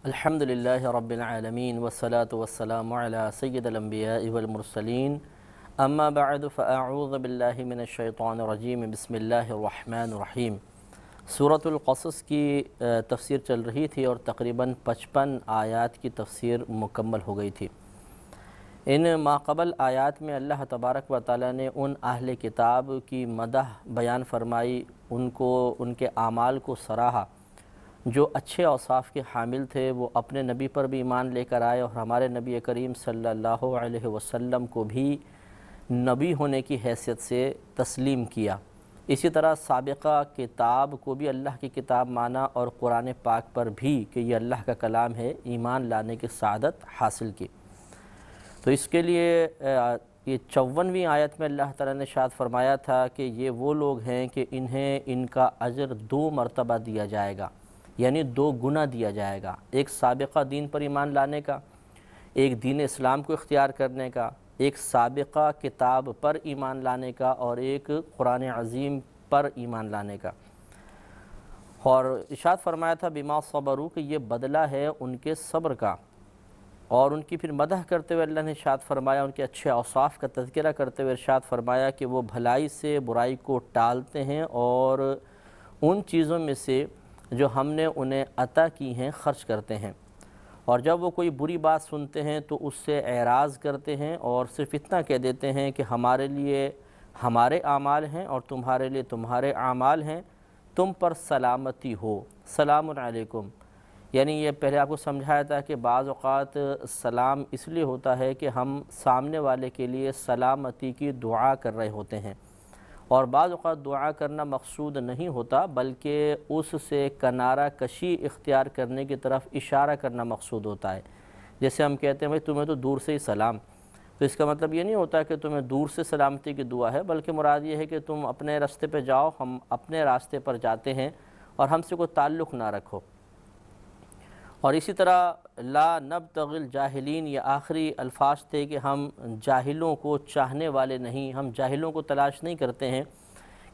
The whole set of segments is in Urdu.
الحمدللہ رب العالمین والصلاة والسلام علی سید الانبیاء والمرسلین اما بعد فاعوذ باللہ من الشیطان الرجیم بسم اللہ الرحمن الرحیم۔ سورۃ القصص کی تفسیر چل رہی تھی اور تقریباً 55 آیات کی تفسیر مکمل ہو گئی تھی۔ ان ماقبل آیات میں اللہ تبارک و تعالیٰ نے ان اہل کتاب کی مدح بیان فرمائی، ان کے اعمال کو سراہا جو اچھے اوصاف کے حامل تھے، وہ اپنے نبی پر بھی ایمان لے کر آئے اور ہمارے نبی کریم صلی اللہ علیہ وسلم کو بھی نبی ہونے کی حیثیت سے تسلیم کیا۔ اسی طرح سابقہ کتاب کو بھی اللہ کی کتاب مانا اور قرآن پاک پر بھی کہ یہ اللہ کا کلام ہے ایمان لانے کی سعادت حاصل کی۔ تو اس کے لیے یہ 54ویں آیت میں اللہ تعالیٰ نے ارشاد فرمایا تھا کہ یہ وہ لوگ ہیں کہ انہیں ان کا اجر 2 مرتبہ دیا جائے گا، یعنی 2 گنا دیا جائے گا، ایک سابقہ دین پر ایمان لانے کا، ایک دین اسلام کو اختیار کرنے کا، ایک سابقہ کتاب پر ایمان لانے کا اور ایک قرآن عظیم پر ایمان لانے کا۔ اور ارشاد فرمایا تھا بما صبروا کہ یہ بدلہ ہے ان کے صبر کا، اور ان کی پھر مدح کرتے ہوئے اللہ نے ارشاد فرمایا، ان کے اچھے اوصاف کا تذکرہ کرتے ہوئے ارشاد فرمایا کہ وہ بھلائی سے برائی کو ٹالتے ہیں اور ان چیزوں میں سے جو ہم نے انہیں عطا کی ہیں خرچ کرتے ہیں، اور جب وہ کوئی بری بات سنتے ہیں تو اس سے اعراض کرتے ہیں اور صرف اتنا کہہ دیتے ہیں کہ ہمارے لیے ہمارے اعمال ہیں اور تمہارے لیے تمہارے اعمال ہیں، تم پر سلامتی ہو، سلام علیکم۔ یعنی یہ پہلے آپ کو سمجھایا تھا کہ بعض اوقات سلام اس لیے ہوتا ہے کہ ہم سامنے والے کے لیے سلامتی کی دعا کر رہے ہوتے ہیں، اور بعض اوقات دعا کرنا مقصود نہیں ہوتا بلکہ اس سے کنارہ کشی اختیار کرنے کی طرف اشارہ کرنا مقصود ہوتا ہے۔ جیسے ہم کہتے ہیں بھائی تمہیں تو دور سے ہی سلام، تو اس کا مطلب یہ نہیں ہوتا کہ تمہیں دور سے سلامتی کی دعا ہے، بلکہ مراد یہ ہے کہ تم اپنے راستے پہ جاؤ، ہم اپنے راستے پر جاتے ہیں اور ہم سے کوئی تعلق نہ رکھو۔ اور اسی طرح لا نبتغی الجاہلین، یہ آخری الفاظ تھے کہ ہم جاہلوں کو چاہنے والے نہیں، ہم جاہلوں کو تلاش نہیں کرتے ہیں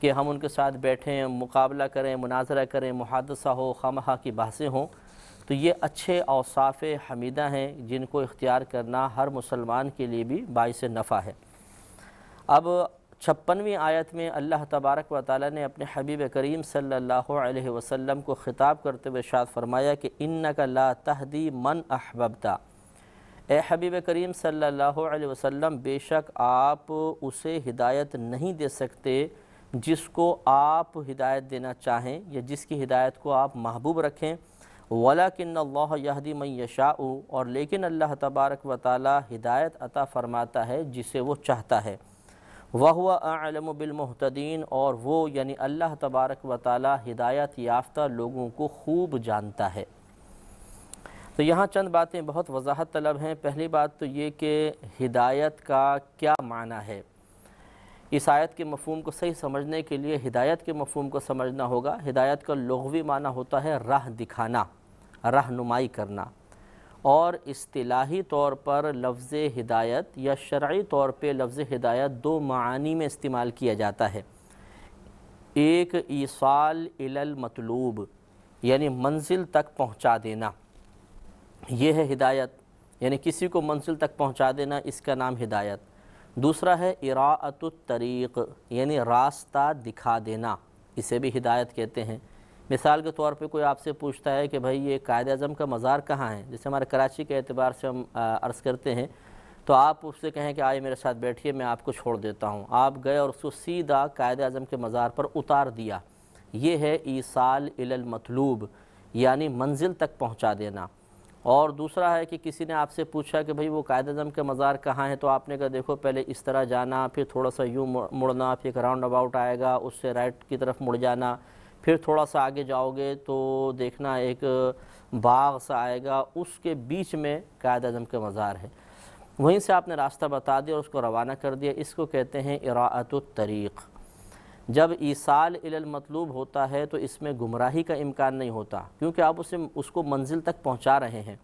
کہ ہم ان کے ساتھ بیٹھیں، مقابلہ کریں، مناظرہ کریں، محادثہ ہو، خواہ کی بحثیں ہوں۔ تو یہ اچھے اوصاف حمیدہ ہیں جن کو اختیار کرنا ہر مسلمان کے لیے بھی باعث نفع ہے۔ اب 56ویں آیت میں اللہ تبارک و تعالیٰ نے اپنے حبیب کریم صلی اللہ علیہ وسلم کو خطاب کرتے ہوئے ارشاد فرمایا کہ انک لا تہدی من احببت، اے حبیب کریم صلی اللہ علیہ وسلم بے شک آپ اسے ہدایت نہیں دے سکتے جس کو آپ ہدایت دینا چاہیں یا جس کی ہدایت کو آپ محبوب رکھیں، وَلَكِنَّ اللَّهَ يَهْدِي مَن يَشَاءُ، اور لیکن اللہ تبارک و تعالیٰ ہدایت عطا فرماتا ہے جسے وہ چاہتا ہے، وَهُوَ أَعْلَمُ بِالْمُهْتَدِينَ، اور وہ یعنی اللہ تبارک و تعالیٰ ہدایت یافتہ لوگوں کو خوب جانتا ہے۔ تو یہاں چند باتیں بہت وضاحت طلب ہیں۔ پہلی بات تو یہ کہ ہدایت کا کیا معنی ہے۔ اس آیت کے مفہوم کو صحیح سمجھنے کے لیے ہدایت کے مفہوم کو سمجھنا ہوگا۔ ہدایت کا لغوی معنی ہوتا ہے راہ دکھانا، رہنمائی کرنا، اور اصطلاحی طور پر لفظ ہدایت یا شرعی طور پہ لفظ ہدایت 2 معانی میں استعمال کیا جاتا ہے۔ ایک ایصال الی المطلوب، یعنی منزل تک پہنچا دینا، یہ ہے ہدایت، یعنی کسی کو منزل تک پہنچا دینا، اس کا نام ہدایت۔ دوسرا ہے اراءۃ الطریق، یعنی راستہ دکھا دینا، اسے بھی ہدایت کہتے ہیں۔ مثال کے طور پہ کوئی آپ سے پوچھتا ہے کہ بھائی یہ قائد اعظم کا مزار کہاں ہے، جیسے ہمارے کراچی کے اعتبار سے ہم عرض کرتے ہیں، تو آپ اس سے کہیں کہ آئے میرے ساتھ بیٹھیے میں آپ کو چھوڑ دیتا ہوں، آپ گئے اور اس کو سیدھا قائد اعظم کے مزار پر اتار دیا، یہ ہے ایصال الی المطلوب، یعنی منزل تک پہنچا دینا۔ اور دوسرا ہے کہ کسی نے آپ سے پوچھا کہ بھئی وہ قائد اعظم کے مزار کہاں ہے، تو آپ نے کہا دیکھو پہلے اس طرح جانا، پھر تھوڑا سا یوں مڑنا، پھر ایک راؤنڈ اباؤٹ آئے گا، اس سے رائٹ کی طرف مڑ جانا، پھر تھوڑا سا آگے جاؤ گے تو دیکھنا ایک باغ سا آئے گا، اس کے بیچ میں قائد اعظم کا مزار ہے۔ وہیں سے آپ نے راستہ بتا دیا اور اس کو روانہ کر دیا، اس کو کہتے ہیں اراءۃ الطریق۔ جب ایصال الی المطلوب ہوتا ہے تو اس میں گمراہی کا امکان نہیں ہوتا، کیونکہ آپ اس کو منزل تک پہنچا رہے ہیں۔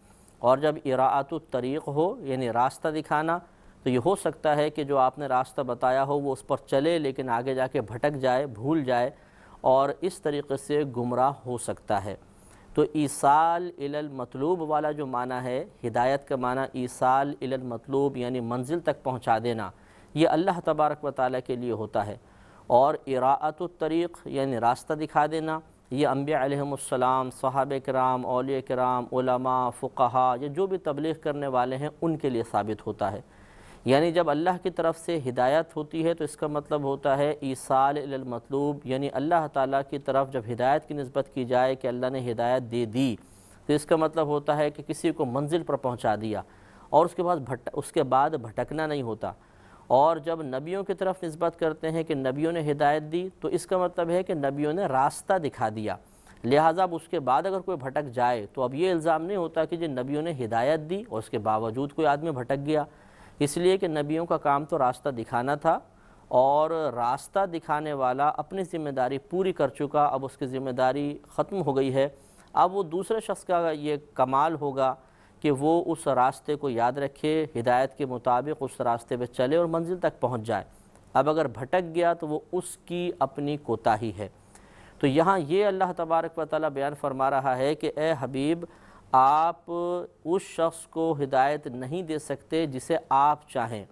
اور جب اراءۃ الطریق ہو یعنی راستہ دکھانا، تو یہ ہو سکتا ہے کہ جو آپ نے راستہ بتایا ہو وہ اس پر چلے لیکن آگے جا کے بھٹک جائے، بھول جائے، اور اس طریقے سے گمراہ ہو سکتا ہے۔ تو ایصال الی المطلوب والا جو معنی ہے، ہدایت کا معنی ایصال الی المطلوب یعنی منزل تک پہنچا دینا، یہ اللہ تبارک و تعالیٰ کے لیے ہوتا ہے۔ اور اراءۃ الطریق یعنی راستہ دکھا دینا، یہ انبیاء علیہم السلام، صحابہ کرام، اولیاء کرام، علماء، فقہاء، یہ جو بھی تبلیغ کرنے والے ہیں ان کے لیے ثابت ہوتا ہے۔ یعنی جب اللہ کی طرف سے ہدایت ہوتی ہے تو اس کا مطلب ہوتا ہے ایصال الی المطلوب، یعنی اللہ تعالیٰ کی طرف جب ہدایت کی نسبت کی جائے کہ اللہ نے ہدایت دے دی تو اس کا مطلب ہوتا ہے کہ کسی کو منزل پر پہنچا دیا، اور اس کے بعد بھٹکنا نہیں ہوتا۔ اور جب نبیوں کی طرف نسبت کرتے ہیں کہ نبیوں نے ہدایت دی تو اس کا مطلب ہے کہ نبیوں نے راستہ دکھا دیا، لہٰذا اب اس کے بعد اگر کوئی بھٹک جائے تو اب یہ الزام نہیں ہوتا کہ جن نبیوں نے ہدایت دی اور اس کے باوجود کوئی آدمی بھٹک گیا، اس لیے کہ نبیوں کا کام تو راستہ دکھانا تھا، اور راستہ دکھانے والا اپنی ذمہ داری پوری کر چکا، اب اس کی ذمہ داری ختم ہو گئی ہے۔ اب وہ دوسرے شخص کا یہ کمال ہوگا کہ وہ اس راستے کو یاد رکھے، ہدایت کے مطابق اس راستے پہ چلے اور منزل تک پہنچ جائے۔ اب اگر بھٹک گیا تو وہ اس کی اپنی کوتاہی ہے۔ تو یہاں یہ اللہ تبارک و تعالیٰ بیان فرما رہا ہے کہ اے حبیب، آپ اس شخص کو ہدایت نہیں دے سکتے جسے آپ چاہیں،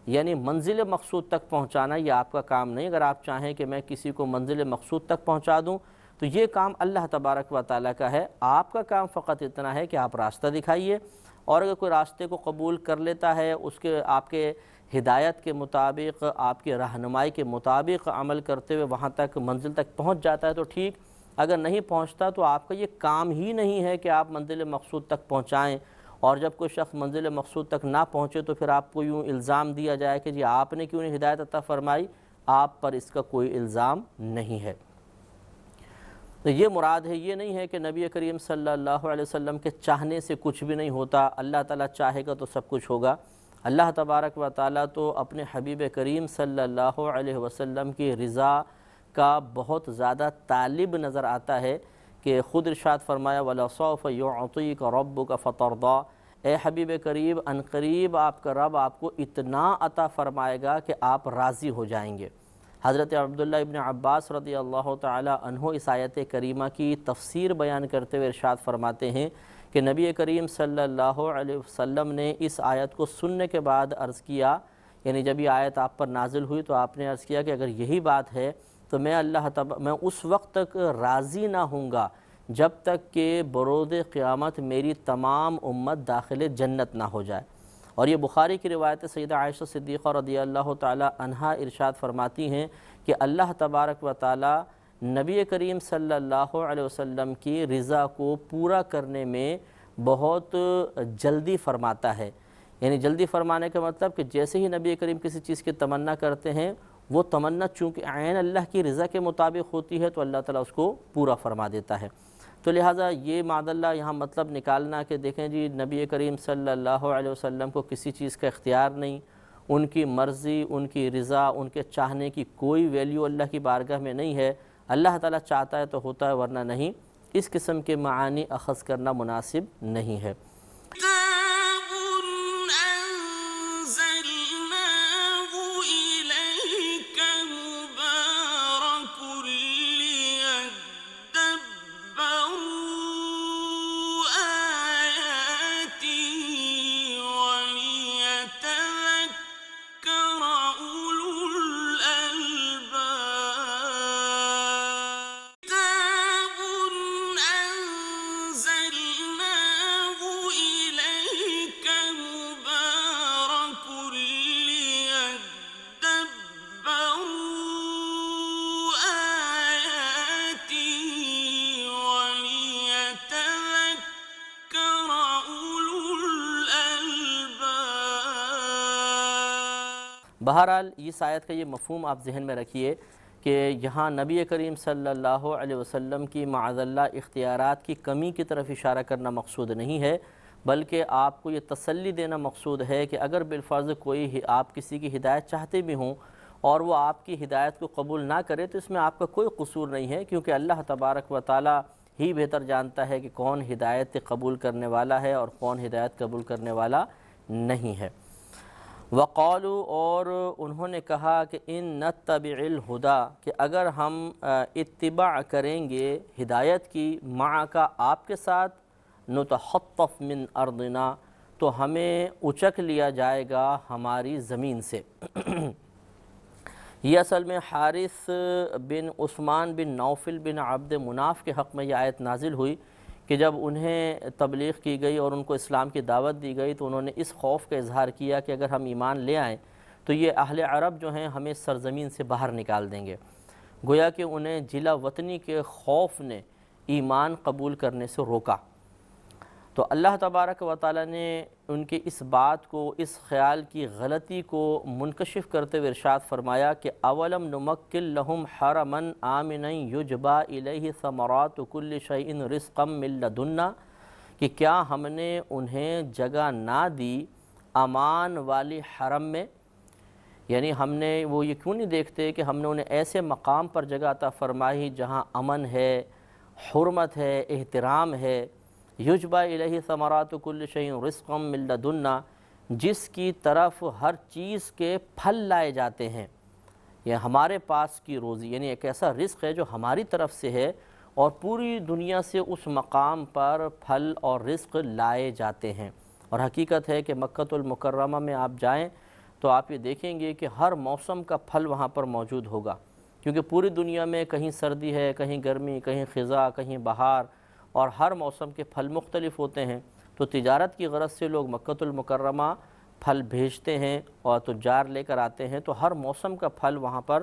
یعنی منزل مقصود تک پہنچانا یہ آپ کا کام نہیں۔ اگر آپ چاہیں کہ میں کسی کو منزل مقصود تک پہنچا دوں تو یہ کام اللہ تبارک و تعالیٰ کا ہے، آپ کا کام فقط اتنا ہے کہ آپ راستہ دکھائیے، اور اگر کوئی راستے کو قبول کر لیتا ہے، اس کے آپ کے ہدایت کے مطابق، آپ کی رہنمائی کے مطابق عمل کرتے ہوئے وہاں تک منزل تک پہنچ جاتا ہے تو ٹھیک، اگر نہیں پہنچتا تو آپ کا یہ کام ہی نہیں ہے کہ آپ منزل مقصود تک پہنچائیں۔ اور جب کوئی شخص منزل مقصود تک نہ پہنچے تو پھر آپ کو یوں الزام دیا جائے کہ جی آپ نے کیوں نہیں ہدایت عطا فرمائی، آپ پر اس کا کوئی الزام نہیں ہے۔ تو یہ مراد ہے، یہ نہیں ہے کہ نبی کریم صلی اللہ علیہ وسلم کے چاہنے سے کچھ بھی نہیں ہوتا، اللہ تعالیٰ چاہے گا تو سب کچھ ہوگا۔ اللہ تبارک و تعالیٰ تو اپنے حبیب کریم صلی اللہ علیہ وسلم کی رضا کا بہت زیادہ طالب نظر آتا ہے کہ خود ارشاد فرمایا وَلَسَوْفَ يُعْطِيكَ رَبُّكَ فَتَرْضَىٰ، اے حبیب قریب، عنقریب آپ کا رب آپ کو اتنا عطا فرمائے گا کہ آپ راضی ہو جائیں گے۔ حضرت عبداللہ ابن عباس رضی اللہ تعالی عنہ اس آیت کریمہ کی تفسیر بیان کرتے ہوئے ارشاد فرماتے ہیں کہ نبی کریم صلی اللہ علیہ وسلم نے اس آیت کو سننے کے بعد عرض کیا، یعنی جب یہ آیت آپ پر نازل ہوئی تو آپ نے عرض کیا کہ اگر یہی بات ہے تو میں میں اس وقت تک راضی نہ ہوں گا جب تک کہ بروز قیامت میری تمام امت داخل جنت نہ ہو جائے۔ اور یہ بخاری کی روایت سیدہ عائشہ صدیقہ رضی اللہ تعالی عنہا ارشاد فرماتی ہیں کہ اللہ تبارک و تعالی نبی کریم صلی اللہ علیہ وسلم کی رضا کو پورا کرنے میں بہت جلدی فرماتا ہے۔ یعنی جلدی فرمانے کا مطلب کہ جیسے ہی نبی کریم کسی چیز کی تمنا کرتے ہیں، وہ تمنا چونکہ عین اللہ کی رضا کے مطابق ہوتی ہے تو اللہ تعالیٰ اس کو پورا فرما دیتا ہے۔ تو لہٰذا یہ معاذ اللہ یہاں مطلب نکالنا کہ دیکھیں جی نبی کریم صلی اللہ علیہ وسلم کو کسی چیز کا اختیار نہیں، ان کی مرضی، ان کی رضا، ان کے چاہنے کی کوئی ویلیو اللہ کی بارگاہ میں نہیں ہے، اللہ تعالیٰ چاہتا ہے تو ہوتا ہے ورنہ نہیں، اس قسم کے معانی اخذ کرنا مناسب نہیں ہے۔ بہرحال اس آیت کا یہ مفہوم آپ ذہن میں رکھیے کہ یہاں نبی کریم صلی اللہ علیہ وسلم کی معاذ اللہ اختیارات کی کمی کی طرف اشارہ کرنا مقصود نہیں ہے، بلکہ آپ کو یہ تسلی دینا مقصود ہے کہ اگر بالفرض کوئی آپ کسی کی ہدایت چاہتے بھی ہوں اور وہ آپ کی ہدایت کو قبول نہ کرے تو اس میں آپ کا کوئی قصور نہیں ہے، کیونکہ اللہ تبارک و تعالی ہی بہتر جانتا ہے کہ کون ہدایت قبول کرنے والا ہے اور کون ہدایت قبول کرنے والا نہیں ہے۔ وقالو اور انہوں نے کہا کہ ان نتبع الہدا کہ اگر ہم اتباع کریں گے ہدایت کی معک آپ کے ساتھ نتخطف من ارضنا تو ہمیں اچک لیا جائے گا ہماری زمین سے۔ یہ اصل میں حارث بن عثمان بن نوفل بن عبد مناف کے حق میں یہ آیت نازل ہوئی کہ جب انہیں تبلیغ کی گئی اور ان کو اسلام کی دعوت دی گئی تو انہوں نے اس خوف کا اظہار کیا کہ اگر ہم ایمان لے آئیں تو یہ اہل عرب جو ہیں ہمیں سرزمین سے باہر نکال دیں گے، گویا کہ انہیں جلا وطنی کے خوف نے ایمان قبول کرنے سے روکا۔ تو اللہ تبارک و تعالیٰ نے ان کے اس بات کو، اس خیال کی غلطی کو منکشف کرتے ہوئے ارشاد فرمایا کہ اولم نمکن لہم حرما آمنا یجبا الیہ ثمرات کل شیء رزقا من لدنا کہ کیا ہم نے انہیں جگہ نہ دی امان والی حرم میں، یعنی ہم نے وہ یہ کیوں نہیں دیکھتے کہ ہم نے انہیں ایسے مقام پر جگہ عطا فرمائی جہاں امن ہے، حرمت ہے، احترام ہے، یجبا الیہ ثمرات کل شیء رزقا من لدنا جس کی طرف ہر چیز کے پھل لائے جاتے ہیں، یہ ہمارے پاس کی روزی، یعنی ایک ایسا رزق ہے جو ہماری طرف سے ہے اور پوری دنیا سے اس مقام پر پھل اور رزق لائے جاتے ہیں۔ اور حقیقت ہے کہ مکہ المکرمہ میں آپ جائیں تو آپ یہ دیکھیں گے کہ ہر موسم کا پھل وہاں پر موجود ہوگا، کیونکہ پوری دنیا میں کہیں سردی ہے، کہیں گرمی، کہیں خزاں، کہیں بہار، اور ہر موسم کے پھل مختلف ہوتے ہیں۔ تو تجارت کی غرض سے لوگ مکہ المکرمہ پھل بھیجتے ہیں اور تجار لے کر آتے ہیں، تو ہر موسم کا پھل وہاں پر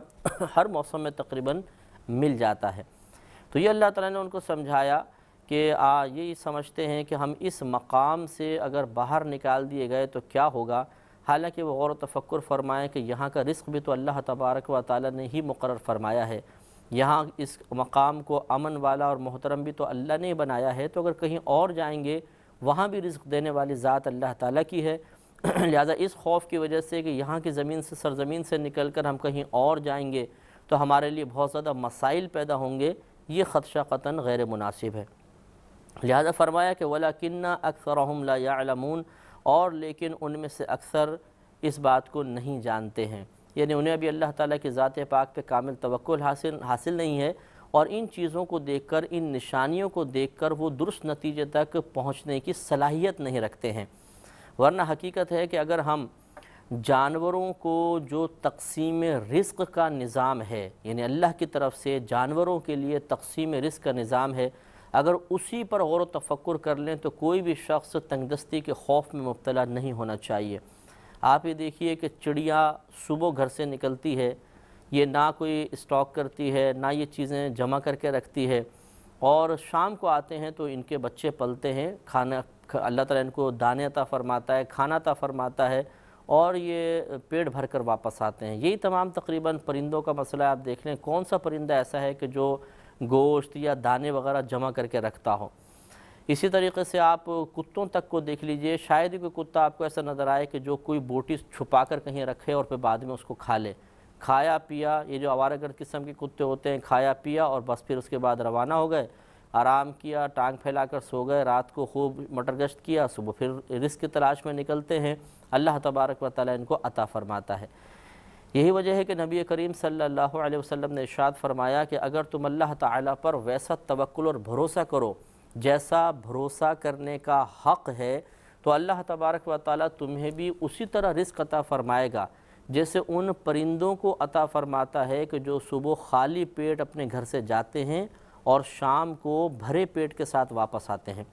ہر موسم میں تقریباً مل جاتا ہے۔ تو یہ اللہ تعالیٰ نے ان کو سمجھایا کہ یہی سمجھتے ہیں کہ ہم اس مقام سے اگر باہر نکال دیے گئے تو کیا ہوگا، حالانکہ وہ غور و تفکر فرمائیں کہ یہاں کا رزق بھی تو اللہ تبارک و تعالیٰ نے ہی مقرر فرمایا ہے، یہاں اس مقام کو امن والا اور محترم بھی تو اللہ نے بنایا ہے، تو اگر کہیں اور جائیں گے وہاں بھی رزق دینے والی ذات اللہ تعالیٰ کی ہے، لہذا اس خوف کی وجہ سے کہ یہاں کی زمین سے، سرزمین سے نکل کر ہم کہیں اور جائیں گے تو ہمارے لیے بہت زیادہ مسائل پیدا ہوں گے، یہ خدشہ قطعاً غیر مناسب ہے۔ لہذا فرمایا کہ وَلَكِنَّ أَكْثَرَهُمْ لَا يَعْلَمُونَ اور لیکن ان میں سے اکثر اس بات کو نہیں جانتے ہیں، یعنی انہیں ابھی اللہ تعالیٰ کی ذات پاک پہ کامل توکل حاصل نہیں ہے، اور ان چیزوں کو دیکھ کر، ان نشانیوں کو دیکھ کر وہ درست نتیجے تک پہنچنے کی صلاحیت نہیں رکھتے ہیں۔ ورنہ حقیقت ہے کہ اگر ہم جانوروں کو جو تقسیم رزق کا نظام ہے، یعنی اللہ کی طرف سے جانوروں کے لیے تقسیم رزق کا نظام ہے، اگر اسی پر غور و تفکر کر لیں تو کوئی بھی شخص تنگ دستی کے خوف میں مبتلا نہیں ہونا چاہیے۔ آپ یہ دیکھیے کہ چڑیا صبح گھر سے نکلتی ہے، یہ نہ کوئی اسٹاک کرتی ہے، نہ یہ چیزیں جمع کر کے رکھتی ہے، اور شام کو آتے ہیں تو ان کے بچے پلتے ہیں، کھانا اللہ تعالیٰ ان کو دانے عطا فرماتا ہے، کھانا عطا فرماتا ہے، اور یہ پیٹ بھر کر واپس آتے ہیں۔ یہی تمام تقریباً پرندوں کا مسئلہ آپ دیکھ لیں، کون سا پرندہ ایسا ہے کہ جو گوشت یا دانے وغیرہ جمع کر کے رکھتا ہو۔ اسی طریقے سے آپ کتوں تک کو دیکھ لیجئے، شاید ہی کوئی کتا آپ کو ایسا نظر آئے کہ جو کوئی بوٹی چھپا کر کہیں رکھے اور پھر بعد میں اس کو کھا لے۔ کھایا پیا، یہ جو آوارہ گرد قسم کے کتے ہوتے ہیں، کھایا پیا اور بس پھر اس کے بعد روانہ ہو گئے، آرام کیا، ٹانگ پھیلا کر سو گئے، رات کو خوب مٹر گشت کیا، صبح پھر رزق کی تلاش میں نکلتے ہیں۔ اللہ تبارک و تعالیٰ ان کو عطا فرماتا ہے۔ یہی وجہ ہے کہ نبی کریم صلی اللہ علیہ وسلم نے ارشاد فرمایا کہ اگر تم اللہ تعالیٰ پر ویسا توکل اور بھروسہ کرو جیسا بھروسہ کرنے کا حق ہے، تو اللہ تبارک و تعالیٰ تمہیں بھی اسی طرح رزق عطا فرمائے گا جیسے ان پرندوں کو عطا فرماتا ہے کہ جو صبح خالی پیٹ اپنے گھر سے جاتے ہیں اور شام کو بھرے پیٹ کے ساتھ واپس آتے ہیں۔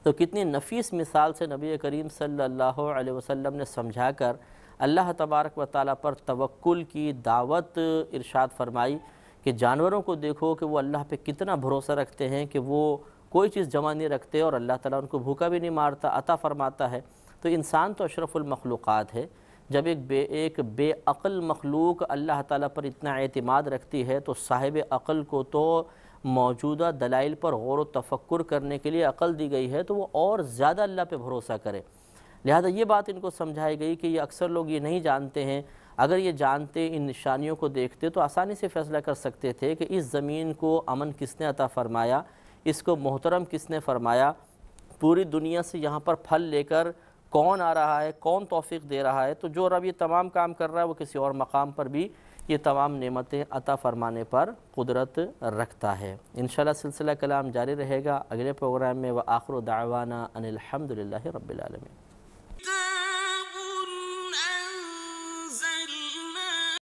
تو کتنی نفیس مثال سے نبی کریم صلی اللہ علیہ وسلم نے سمجھا کر اللہ تبارک و تعالیٰ پر توکل کی دعوت ارشاد فرمائی کہ جانوروں کو دیکھو کہ وہ اللہ پہ کتنا بھروسہ رکھتے ہیں کہ وہ کوئی چیز جمع نہیں رکھتے اور اللہ تعالیٰ ان کو بھوکا بھی نہیں مارتا، عطا فرماتا ہے۔ تو انسان تو اشرف المخلوقات ہے، جب ایک بے عقل مخلوق اللہ تعالیٰ پر اتنا اعتماد رکھتی ہے تو صاحب عقل کو تو موجودہ دلائل پر غور و تفکر کرنے کے لیے عقل دی گئی ہے، تو وہ اور زیادہ اللہ پہ بھروسہ کرے۔ لہذا یہ بات ان کو سمجھائی گئی کہ یہ اکثر لوگ یہ نہیں جانتے ہیں، اگر یہ جانتے، ان نشانیوں کو دیکھتے تو آسانی سے فیصلہ کر سکتے تھے کہ اس زمین کو امن کس نے عطا فرمایا، اس کو محترم کس نے فرمایا، پوری دنیا سے یہاں پر پھل لے کر کون آ رہا ہے، کون توفیق دے رہا ہے، تو جو رب یہ تمام کام کر رہا ہے وہ کسی اور مقام پر بھی یہ تمام نعمتیں عطا فرمانے پر قدرت رکھتا ہے۔ انشاءاللہ سلسلہ کلام جاری رہے گا اگلے پروگرام میں۔ وآخر دعوانا ان الحمدللہ رب العالمین۔